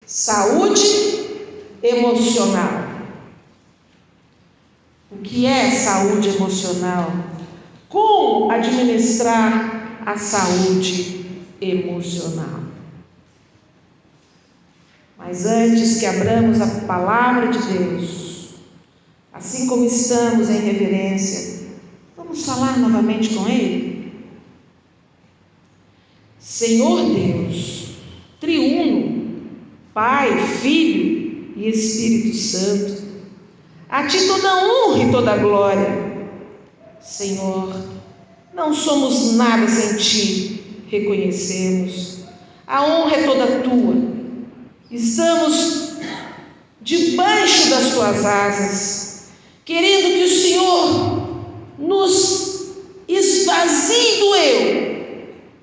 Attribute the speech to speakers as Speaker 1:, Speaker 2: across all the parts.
Speaker 1: Saúde emocional. O que é saúde emocional? Como administrar a saúde emocional? Mas antes que abramos a palavra de Deus, assim como estamos em reverência, vamos falar novamente com Ele? Senhor Deus, triuno, Pai, Filho e Espírito Santo, a Ti toda honra e toda glória. Senhor, não somos nada sem Ti, reconhecemos. A honra é toda Tua. Estamos debaixo das Tuas asas, querendo que o Senhor nos esvazie do eu,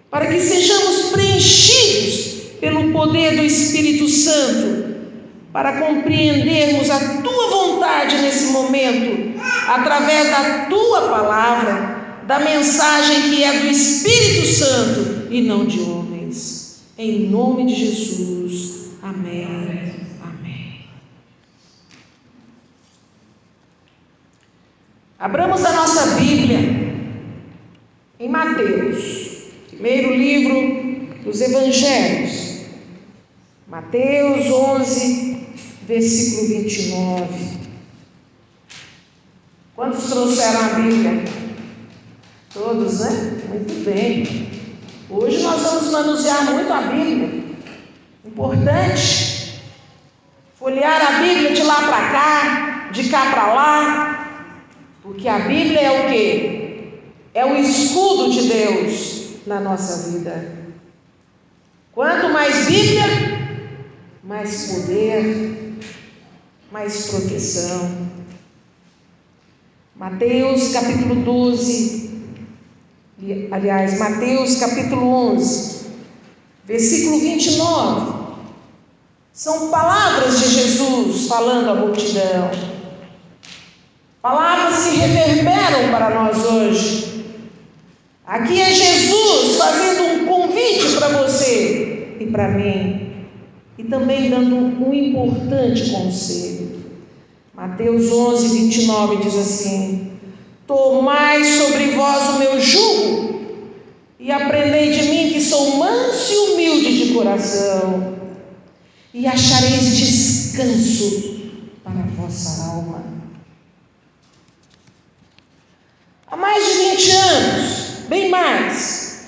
Speaker 1: para que sejamos preenchidos pelo poder do Espírito Santo, para compreendermos a Tua vontade nesse momento, através da Tua palavra, da mensagem que é do Espírito Santo e não de homens. Em nome de Jesus. Amém. Amém. Abramos a nossa Bíblia em Mateus, primeiro livro dos Evangelhos. Mateus 11, versículo 29. Quantos trouxeram a Bíblia? Todos, né? Muito bem. Hoje nós vamos manusear muito a Bíblia. Importante folhear a Bíblia de lá para cá, de cá para lá, porque a Bíblia é o quê? É o escudo de Deus na nossa vida. Quanto mais Bíblia, mais poder, mais proteção. Mateus capítulo 12, aliás, Mateus capítulo 11, versículo 29. São palavras de Jesus falando à multidão. Palavras que reverberam para nós hoje. Aqui é Jesus fazendo um convite para você e para mim, e também dando um importante conselho. Mateus 11, 29 diz assim: tomai sobre vós o meu jugo e aprendei de mim, que sou manso e humilde de coração, e achareis descanso para a vossa alma. Há mais de 20 anos, bem mais,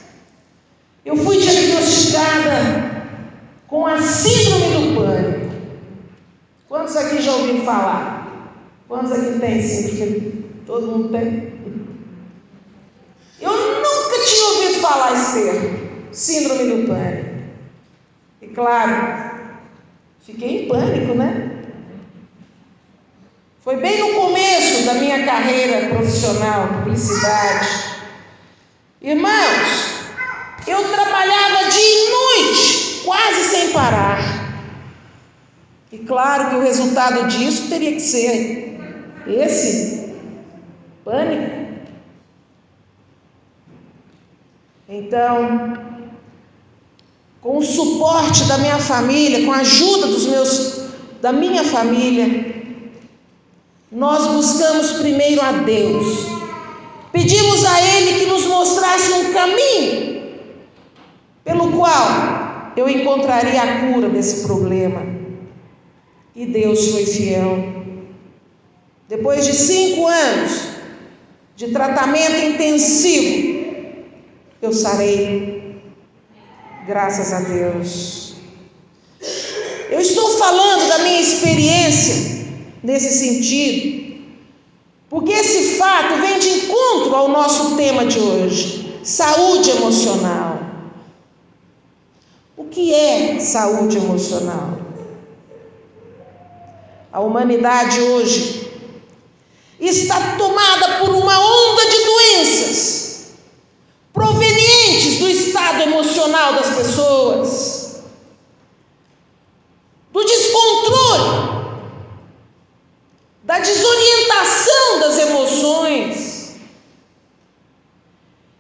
Speaker 1: eu fui diagnosticada com a síndrome do pânico. Quantos aqui já ouviram falar? Quantos aqui tem síndrome? Todo mundo tem? Eu nunca tinha ouvido falar esse termo, síndrome do pânico. E claro, fiquei em pânico, né? Foi bem no começo da minha carreira profissional, publicidade. Irmãos, eu trabalhava dia e noite, quase sem parar. E claro que o resultado disso teria que ser esse, pânico. Então, com o suporte da minha família, com a ajuda da minha família, nós buscamos primeiro a Deus. Pedimos a Ele que nos mostrasse um caminho pelo qual eu encontraria a cura desse problema. E Deus foi fiel. Depois de 5 anos de tratamento intensivo, eu sarei. Graças a Deus. Eu estou falando da minha experiência nesse sentido, porque esse fato vem de encontro ao nosso tema de hoje: saúde emocional. O que é saúde emocional? A humanidade hoje está tomada por uma onda de doenças provenientes do estado emocional das pessoas, do descontrole, da desorientação das emoções,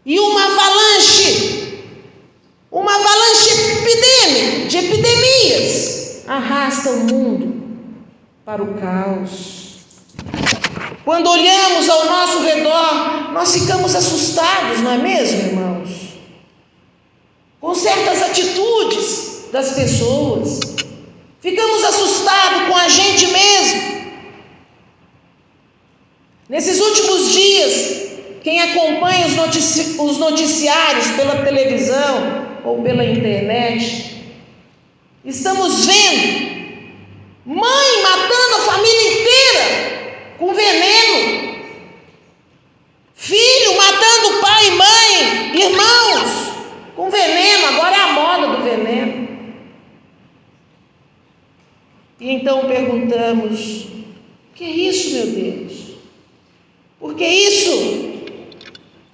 Speaker 1: e uma avalanche epidêmica, de epidemias arrasta o mundo para o caos. Quando olhamos ao nosso redor, nós ficamos assustados, não é mesmo, irmãos? Com certas atitudes das pessoas. Ficamos assustados com a gente mesmo. Nesses últimos dias, quem acompanha os noticiários pela televisão ou pela internet, estamos vendo mãe matando a família inteira com veneno, filho matando pai e mãe, irmãos, com veneno. Agora é a moda do veneno. E então perguntamos: o que é isso, meu Deus? Por que isso?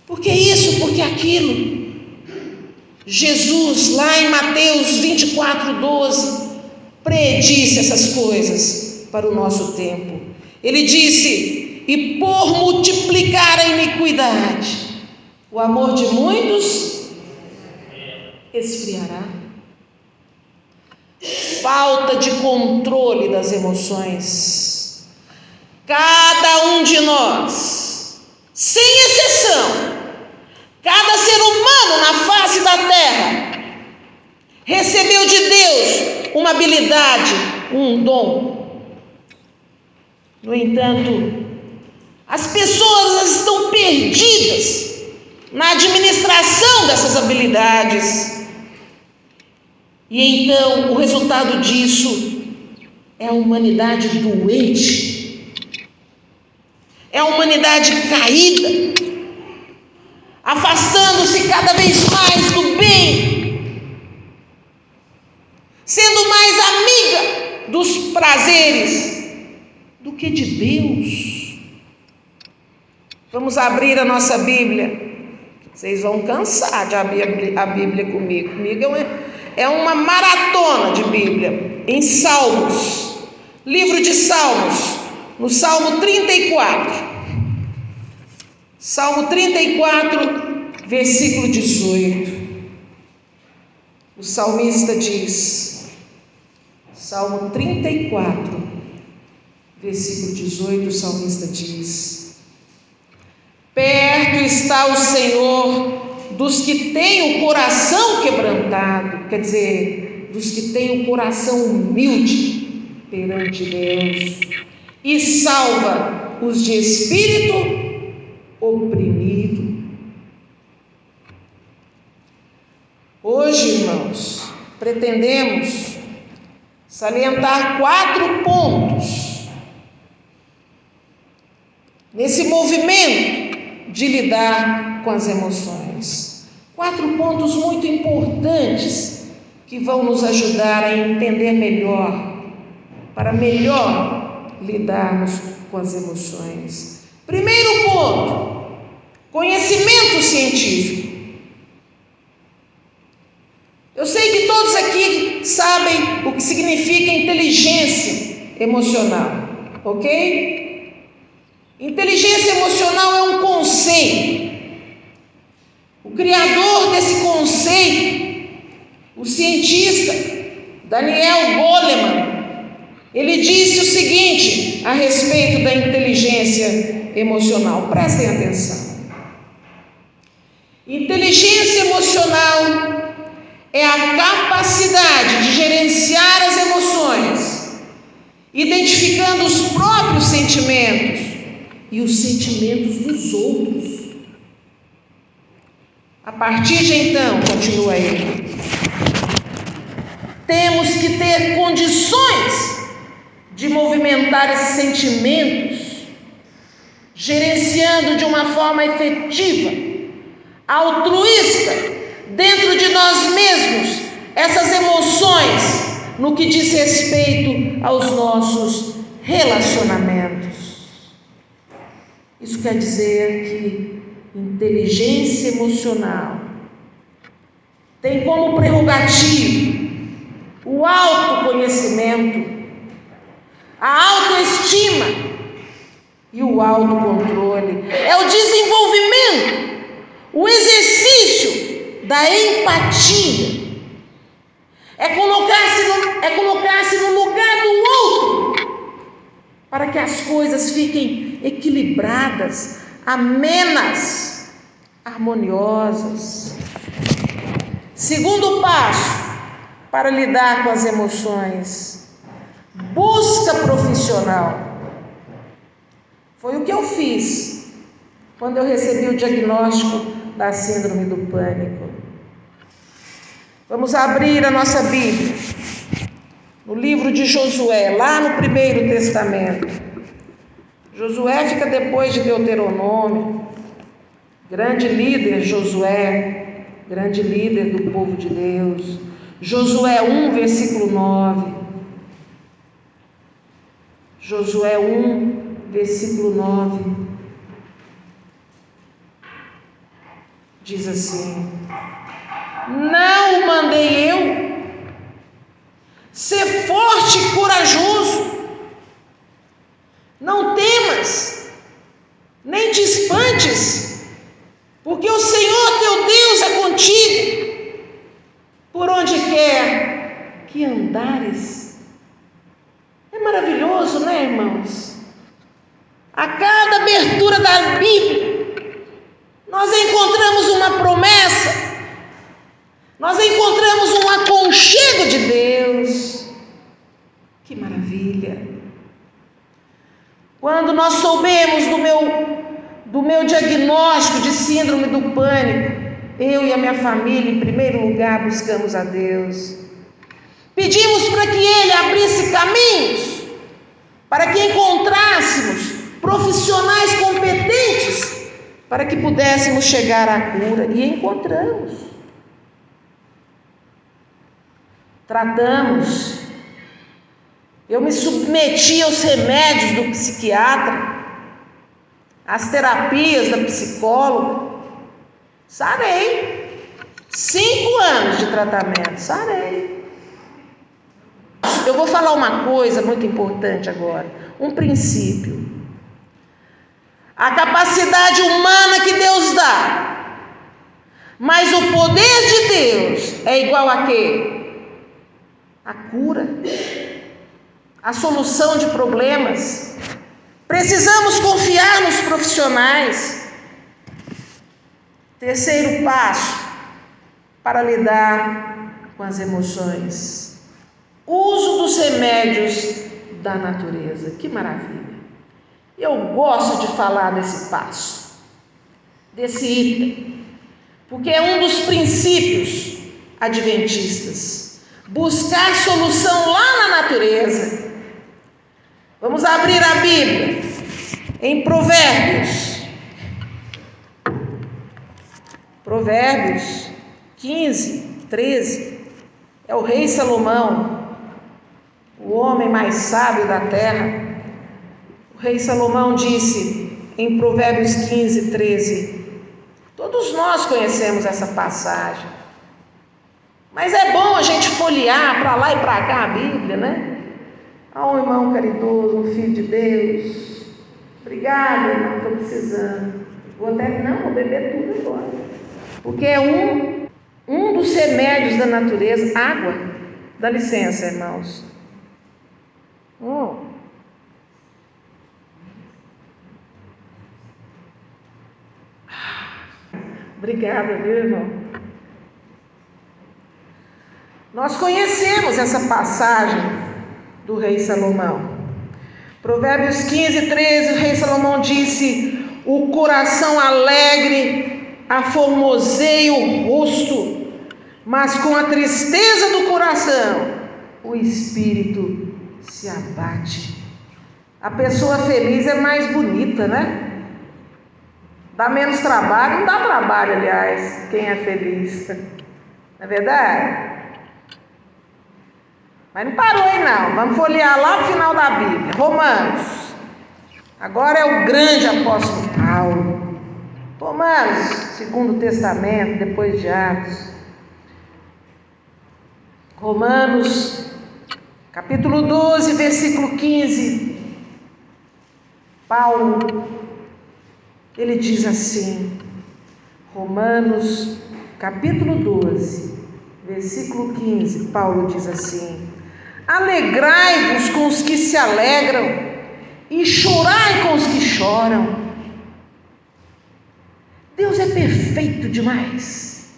Speaker 1: Por que isso? Por que aquilo? Jesus, lá em Mateus 24:12, predisse essas coisas para o nosso tempo. Ele disse: e por multiplicar a iniquidade, o amor de muitos esfriará. Falta de controle das emoções. Cada um de nós, sem exceção, cada ser humano na face da terra, recebeu de Deus uma habilidade, um dom. No entanto, as pessoas estão perdidas na administração dessas habilidades. E então o resultado disso é a humanidade doente, é a humanidade caída, afastando-se cada vez mais do bem, sendo mais amiga dos prazeres do que de Deus. Vamos abrir a nossa Bíblia. Vocês vão cansar de abrir a Bíblia comigo. É uma maratona de Bíblia. Em Salmos, livro de Salmos, no Salmo 34. Salmo 34, versículo 18. O salmista diz, Salmo 34, versículo 18, o salmista diz: perto está o Senhor dos que têm o coração quebrantado, quer dizer, dos que têm o coração humilde perante Deus, e salva os de espírito oprimido. Hoje, irmãos, pretendemos salientar 4 pontos nesse movimento de lidar com as emoções. 4 pontos muito importantes que vão nos ajudar a entender melhor, para melhor lidarmos com as emoções. Primeiro ponto: conhecimento científico. Eu sei que todos aqui sabem o que significa inteligência emocional, ok? Inteligência emocional é um conceito. O criador desse conceito, o cientista Daniel Goleman, ele disse o seguinte a respeito da inteligência emocional. Prestem atenção. Inteligência emocional é a capacidade de gerenciar as emoções, identificando os próprios sentimentos e os sentimentos dos outros. A partir de então, continua ele, temos que ter condições de movimentar esses sentimentos, gerenciando de uma forma efetiva, altruísta, dentro de nós mesmos, essas emoções no que diz respeito aos nossos relacionamentos. Isso quer dizer que inteligência emocional tem como prerrogativa o autoconhecimento, a autoestima e o autocontrole. É o desenvolvimento, o exercício da empatia. é colocar-se no lugar do outro, para que as coisas fiquem equilibradas, amenas, harmoniosas. Segundo passo para lidar com as emoções: busca profissional. Foi o que eu fiz quando eu recebi o diagnóstico da síndrome do pânico. Vamos abrir a nossa Bíblia no livro de Josué, lá no Primeiro Testamento. Josué fica depois de Deuteronômio. Grande líder Josué, grande líder do povo de Deus. Josué 1, versículo 9. Josué 1, versículo 9. Diz assim: não o mandei eu? Ser forte e corajoso. Não temas, nem te espantes, porque o Senhor teu Deus é contigo, por onde quer que andares. É maravilhoso, né, irmãos? A cada abertura da Bíblia, nós encontramos uma promessa, nós encontramos um aconchego de Deus. Que maravilha! Quando nós soubemos do meu diagnóstico de síndrome do pânico, eu e a minha família, em primeiro lugar, buscamos a Deus. Pedimos para que Ele abrisse caminhos, para que encontrássemos profissionais competentes, para que pudéssemos chegar à cura, e encontramos. Tratamos. Eu me submeti aos remédios do psiquiatra, às terapias da psicóloga. Sarei. 5 anos de tratamento, sarei. Eu vou falar uma coisa muito importante agora, um princípio. A capacidade humana que Deus dá, mas o poder de Deus é igual a quê? A cura, a solução de problemas. Precisamos confiar nos profissionais. Terceiro passo para lidar com as emoções: uso dos remédios da natureza. Que maravilha! Eu gosto de falar desse passo, desse item, porque é um dos princípios adventistas. Buscar solução lá na natureza. Vamos abrir a Bíblia em Provérbios. Provérbios 15, 13. É o rei Salomão, o homem mais sábio da terra. O rei Salomão disse em Provérbios 15, 13. Todos nós conhecemos essa passagem, mas é bom a gente folhear para lá e para cá a Bíblia, né? Um irmão caridoso, um filho de Deus. Obrigada, irmão, estou precisando. Vou beber tudo agora. Porque é um dos remédios da natureza, água. Dá licença, irmãos. Obrigada, viu, irmão? Nós conhecemos essa passagem do rei Salomão. Provérbios 15, 13, o rei Salomão disse: o coração alegre aformoseia o rosto, mas com a tristeza do coração o espírito se abate. A pessoa feliz é mais bonita, né? Dá menos trabalho, não dá trabalho, aliás, quem é feliz. Não é verdade? Mas não parou aí não, vamos folhear lá no final da Bíblia, Romanos. Agora é o grande apóstolo Paulo. Romanos, Segundo Testamento, depois de Atos. Romanos, capítulo 12, versículo 15. Paulo, ele diz assim, Romanos, capítulo 12, versículo 15, Paulo diz assim: alegrai-vos com os que se alegram e chorai com os que choram. Deus é perfeito demais.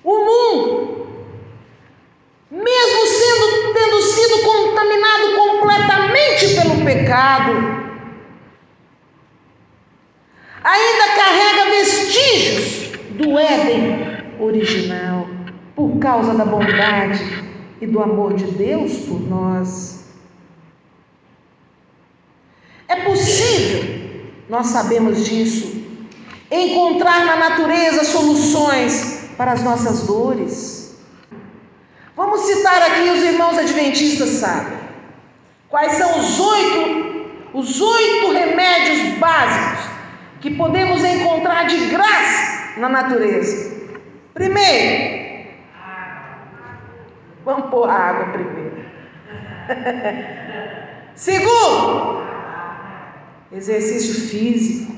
Speaker 1: O mundo, mesmo tendo sido contaminado completamente pelo pecado, ainda carrega vestígios do Éden original, por causa da bondade e do amor de Deus por nós. É possível, nós sabemos disso, encontrar na natureza soluções para as nossas dores. Vamos citar aqui, os irmãos adventistas sabem quais são os oito remédios básicos que podemos encontrar de graça na natureza. Primeiro, vamos pôr água primeiro. Segundo, exercício físico.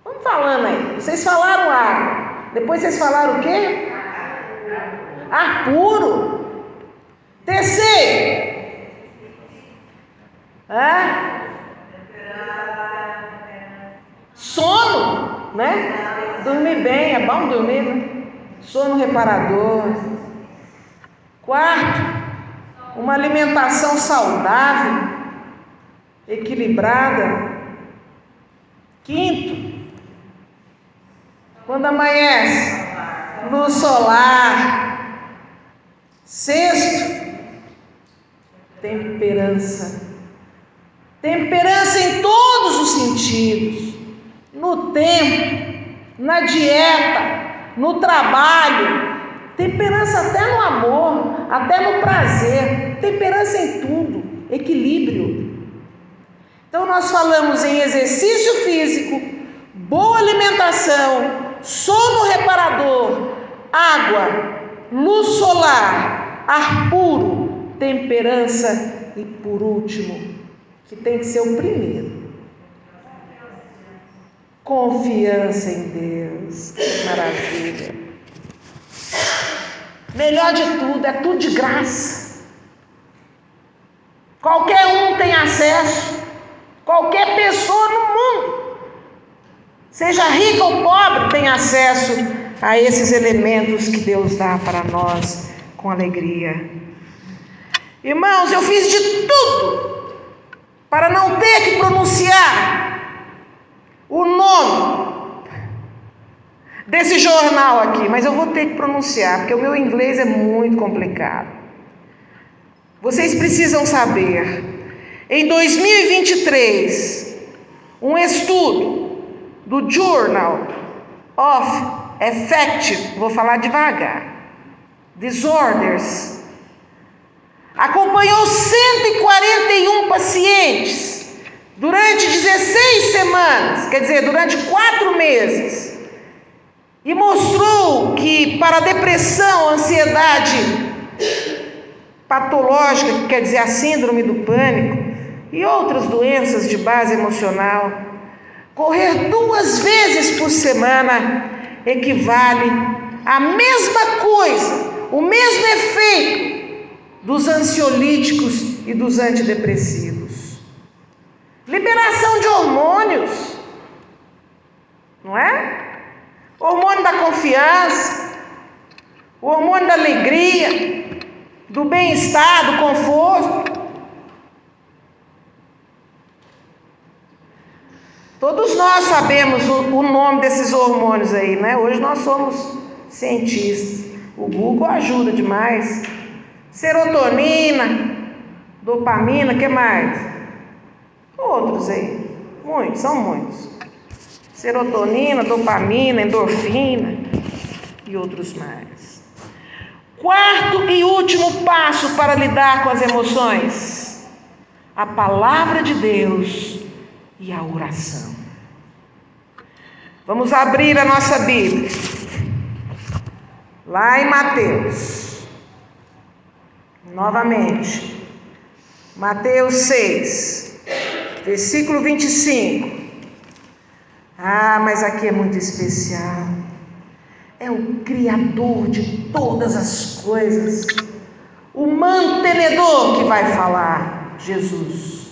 Speaker 1: Vamos falando aí. Vocês falaram água. Depois vocês falaram o quê? Ar puro. Terceiro. Sono, né? Dormir bem, é bom dormir, né? Sono reparador. Quarto, uma alimentação saudável, equilibrada. Quinto, quando amanhece, luz solar. Sexto, temperança. Temperança em todos os sentidos. No tempo, na dieta, no trabalho. Temperança até no amor, até no prazer. Temperança em tudo. Equilíbrio. Então nós falamos em exercício físico, boa alimentação, sono reparador, água, luz solar, ar puro, temperança e, por último, que tem que ser o primeiro, confiança em Deus. Que maravilha! Melhor de tudo, é tudo de graça. Qualquer um tem acesso, qualquer pessoa no mundo, seja rica ou pobre, tem acesso a esses elementos que Deus dá para nós com alegria. Irmãos, eu fiz de tudo para não ter que pronunciar o nome desse jornal aqui, mas eu vou ter que pronunciar, porque o meu inglês é muito complicado. Vocês precisam saber, em 2023, um estudo do Journal of Affective, vou falar devagar, Disorders, acompanhou 141 pacientes durante 16 semanas, quer dizer, durante 4 meses, e mostrou que para a depressão, ansiedade patológica, que quer dizer a síndrome do pânico, e outras doenças de base emocional, correr 2 vezes por semana equivale à mesma coisa, o mesmo efeito dos ansiolíticos e dos antidepressivos. Liberação de hormônios, não é? O hormônio da confiança, o hormônio da alegria, do bem-estar, do conforto. Todos nós sabemos o nome desses hormônios aí, né? Hoje nós somos cientistas. O Google ajuda demais. Serotonina, dopamina, que mais? Outros aí. Muitos, são muitos. Serotonina, dopamina, endorfina e outros mais. Quarto e último passo para lidar com as emoções: a palavra de Deus e a oração. Vamos abrir a nossa Bíblia, lá em Mateus, novamente, Mateus 6, versículo 25. Ah, mas aqui é muito especial. é o Criador de todas as coisas, o mantenedor que vai falar, Jesus.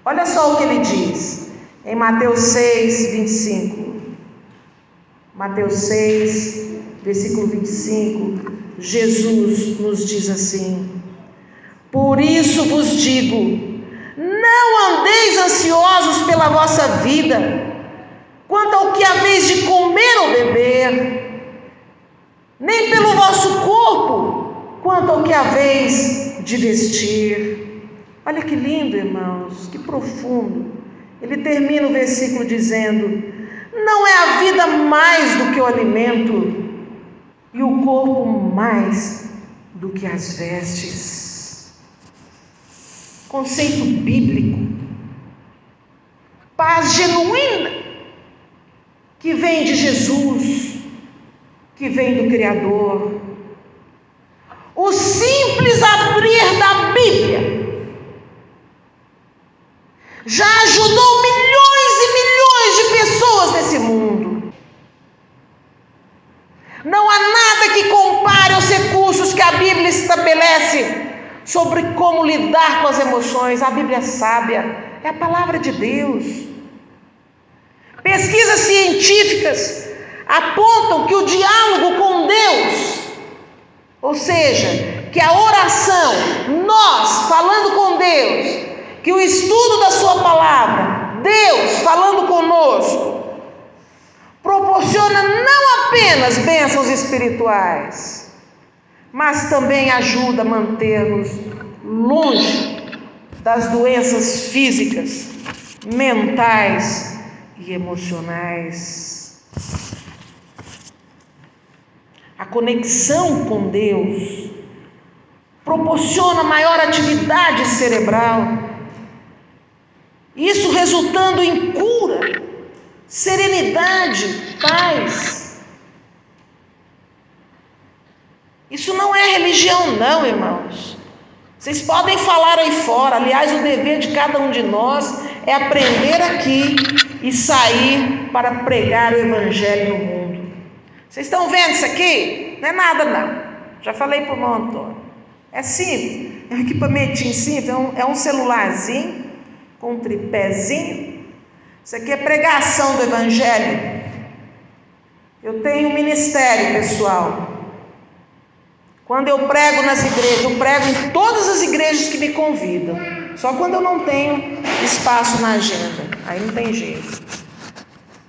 Speaker 1: Olha só o que ele diz em Mateus 6, 25. Mateus 6, versículo 25, Jesus nos diz assim: por isso vos digo, não andeis ansiosos pela vossa vida, quanto ao que haveis de comer ou beber, nem pelo vosso corpo, quanto ao que haveis de vestir. Olha que lindo, irmãos, que profundo. Ele termina o versículo dizendo: não é a vida mais do que o alimento, e o corpo mais do que as vestes. Conceito bíblico. Paz genuína, que vem de Jesus, que vem do Criador. O simples abrir da Bíblia já ajudou milhões e milhões de pessoas nesse mundo. Não há nada que compare aos recursos que a Bíblia estabelece sobre como lidar com as emoções. A Bíblia é sábia, é a palavra de Deus. Pesquisas científicas apontam que o diálogo com Deus, ou seja, que a oração, nós falando com Deus, que o estudo da sua palavra, Deus falando conosco, proporciona não apenas bênçãos espirituais, mas também ajuda a manter-nos longe das doenças físicas, mentais e emocionais. A conexão com Deus proporciona maior atividade cerebral, isso resultando em cura, serenidade, paz. Isso não é religião não, irmãos. Vocês podem falar aí fora, aliás, o dever de cada um de nós é aprender aqui e sair para pregar o Evangelho no mundo. Vocês estão vendo isso aqui? Não é nada não, já falei para o irmão Antônio. É simples, é um equipamentinho simples, é um celularzinho com um tripézinho. Isso aqui é pregação do Evangelho. Eu tenho um ministério, pessoal. Quando eu prego nas igrejas, eu prego em todas as igrejas que me convidam. Só quando eu não tenho espaço na agenda, aí não tem jeito.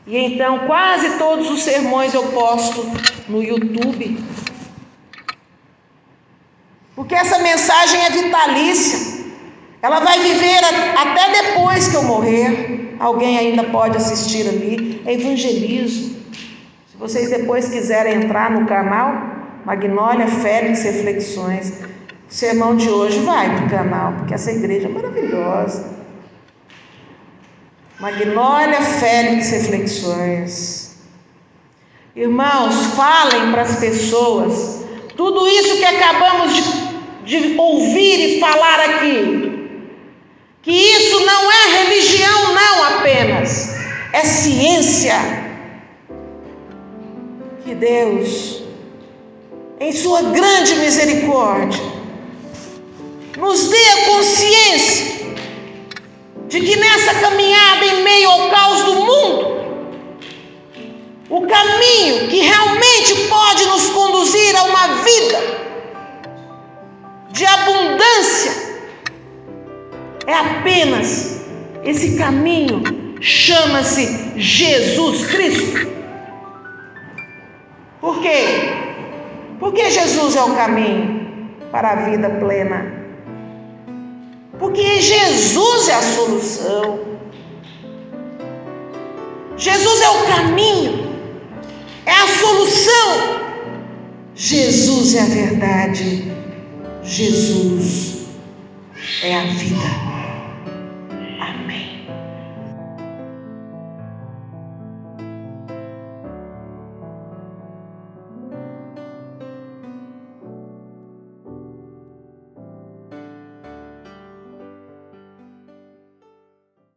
Speaker 1: E então quase todos os sermões eu posto no YouTube. Porque essa mensagem é vitalícia. Ela vai viver até depois que eu morrer. Alguém ainda pode assistir ali. É evangelismo. Se vocês depois quiserem entrar no canal Magnólia Félix Reflexões, o sermão de hoje vai para o canal, porque essa igreja é maravilhosa. Magnólia Félix Reflexões. Irmãos, falem para as pessoas tudo isso que acabamos de ouvir e falar aqui. Que isso não é religião não apenas, é ciência. Que Deus, em sua grande misericórdia, nos dê a consciência de que nessa caminhada em meio ao caos do mundo, o caminho que realmente pode nos conduzir a uma vida de abundância é apenas esse caminho, chama-se Jesus Cristo. Por quê? Porque Jesus é o caminho para a vida plena. Porque Jesus é a solução. Jesus é o caminho, é a solução. Jesus é a verdade. Jesus é a vida.